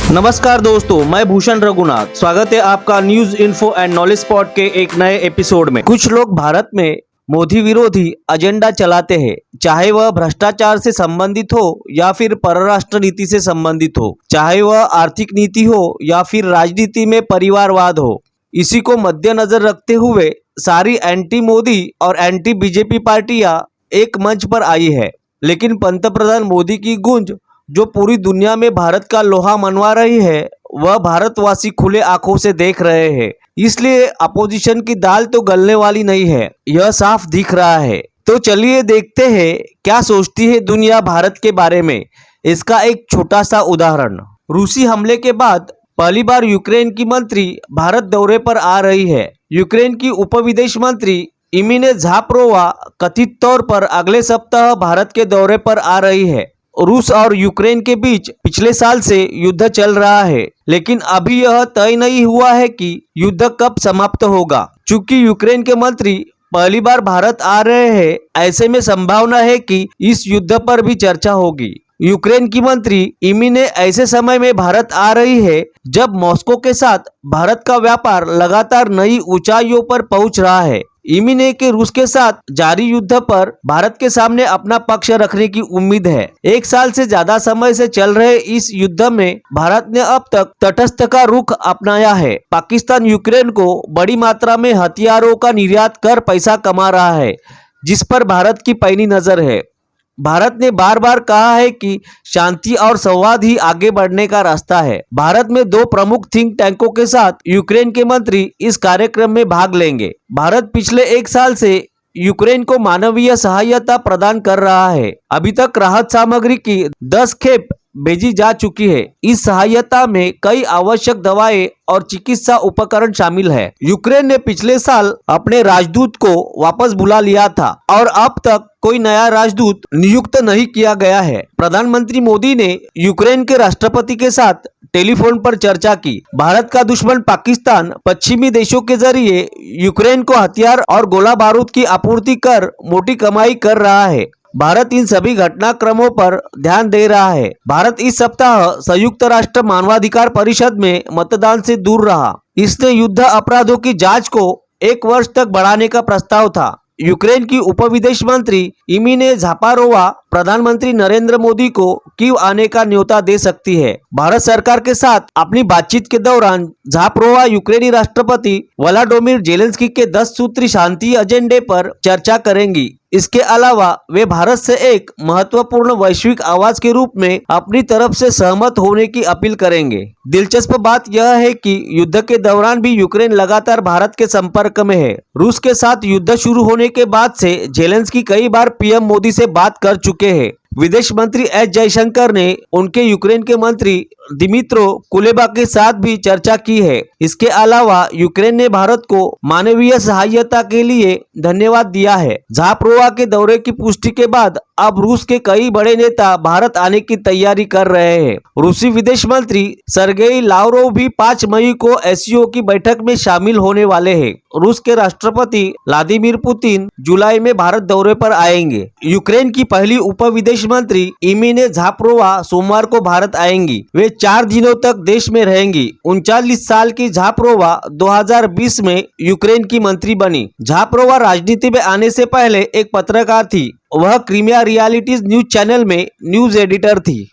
नमस्कार दोस्तों, मैं भूषण रघुनाथ। स्वागत है आपका news info and knowledge spot के एक नए एपिसोड में। कुछ लोग भारत में मोदी विरोधी एजेंडा चलाते हैं, चाहे वह भ्रष्टाचार से संबंधित हो या फिर परराष्ट्र नीति से संबंधित हो, चाहे वह आर्थिक नीति हो या फिर राजनीति में परिवारवाद हो। इसी को मद्देनजर रखते हुए सारी एंटी मोदी और एंटी बीजेपी पार्टियां एक मंच पर आई है। लेकिन पंतप्रधान मोदी की गूंज जो पूरी दुनिया में भारत का लोहा मनवा रही है, वह भारतवासी खुले आंखों से देख रहे हैं। इसलिए अपोजिशन की दाल तो गलने वाली नहीं है, यह साफ दिख रहा है। तो चलिए देखते हैं क्या सोचती है दुनिया भारत के बारे में। इसका एक छोटा सा उदाहरण, रूसी हमले के बाद पहली बार यूक्रेन की मंत्री भारत दौरे पर आ रही है। यूक्रेन की उप विदेश मंत्री इमिने ज़ापरोवा कथित तौर पर अगले सप्ताह भारत के दौरे पर आ रही है। रूस और यूक्रेन के बीच पिछले साल से युद्ध चल रहा है, लेकिन अभी यह तय नहीं हुआ है कि युद्ध कब समाप्त होगा। चूंकि यूक्रेन के मंत्री पहली बार भारत आ रहे हैं, ऐसे में संभावना है कि इस युद्ध पर भी चर्चा होगी। यूक्रेन की मंत्री इमिने ऐसे समय में भारत आ रही है जब मॉस्को के साथ भारत का व्यापार लगातार नई ऊंचाइयों पर पहुंच रहा है। इमिने के रूस के साथ जारी युद्ध पर भारत के सामने अपना पक्ष रखने की उम्मीद है। एक साल से ज्यादा समय से चल रहे इस युद्ध में भारत ने अब तक तटस्थ का रुख अपनाया है। पाकिस्तान यूक्रेन को बड़ी मात्रा में हथियारों का निर्यात कर पैसा कमा रहा है, जिस पर भारत की पैनी नजर है। भारत ने बार बार कहा है कि शांति और संवाद ही आगे बढ़ने का रास्ता है। भारत में दो प्रमुख थिंक टैंकों के साथ यूक्रेन के मंत्री इस कार्यक्रम में भाग लेंगे। भारत पिछले एक साल से यूक्रेन को मानवीय सहायता प्रदान कर रहा है। अभी तक राहत सामग्री की 10 खेप भेजी जा चुकी है। इस सहायता में कई आवश्यक दवाएं और चिकित्सा उपकरण शामिल है। यूक्रेन ने पिछले साल अपने राजदूत को वापस बुला लिया था और अब तक कोई नया राजदूत नियुक्त नहीं किया गया है। प्रधानमंत्री मोदी ने यूक्रेन के राष्ट्रपति के साथ टेलीफोन पर चर्चा की। भारत का दुश्मन पाकिस्तान पश्चिमी देशों के जरिए यूक्रेन को हथियार और गोला बारूद की आपूर्ति कर मोटी कमाई कर रहा है। भारत इन सभी घटनाक्रमों पर ध्यान दे रहा है। भारत इस सप्ताह संयुक्त राष्ट्र मानवाधिकार परिषद में मतदान से दूर रहा। इसने युद्ध अपराधों की जांच को 1 वर्ष तक बढ़ाने का प्रस्ताव था। यूक्रेन की उप विदेश मंत्री इमिने ज़ापारोवा प्रधानमंत्री नरेंद्र मोदी को कीव आने का न्योता दे सकती है। भारत सरकार के साथ अपनी बातचीत के दौरान ज़ापारोवा यूक्रेनी राष्ट्रपति व्लादिमीर जेलेंस्की के 10 सूत्री शांति एजेंडे पर चर्चा करेंगी। इसके अलावा वे भारत से एक महत्वपूर्ण वैश्विक आवाज के रूप में अपनी तरफ से सहमत होने की अपील करेंगे। दिलचस्प बात यह है कि युद्ध के दौरान भी यूक्रेन लगातार भारत के संपर्क में है। रूस के साथ युद्ध शुरू होने के बाद से जेलेंस्की कई बार पीएम मोदी से बात कर चुके हैं। विदेश मंत्री एस जयशंकर ने उनके यूक्रेन के मंत्री दिमित्रो कुलेबा के साथ भी चर्चा की है। इसके अलावा यूक्रेन ने भारत को मानवीय सहायता के लिए धन्यवाद दिया है। ज़ापरोवा के दौरे की पुष्टि के बाद अब रूस के कई बड़े नेता भारत आने की तैयारी कर रहे हैं। रूसी विदेश मंत्री सर्गेई लावरोव भी 5 मई को एससीओ की बैठक में शामिल होने वाले हैं। रूस के राष्ट्रपति व्लादिमीर पुतिन जुलाई में भारत दौरे पर आएंगे। यूक्रेन की पहली उप विदेश मंत्री इमिने ज़ापरोवा सोमवार को भारत आएंगी। वे 4 दिनों तक देश में रहेंगी। 39 साल की ज़ापरोवा 2020 में यूक्रेन की मंत्री बनी। ज़ापरोवा राजनीति में आने से पहले एक पत्रकार थी। वह क्रीमिया रियलिटीज न्यूज चैनल में न्यूज एडिटर थी।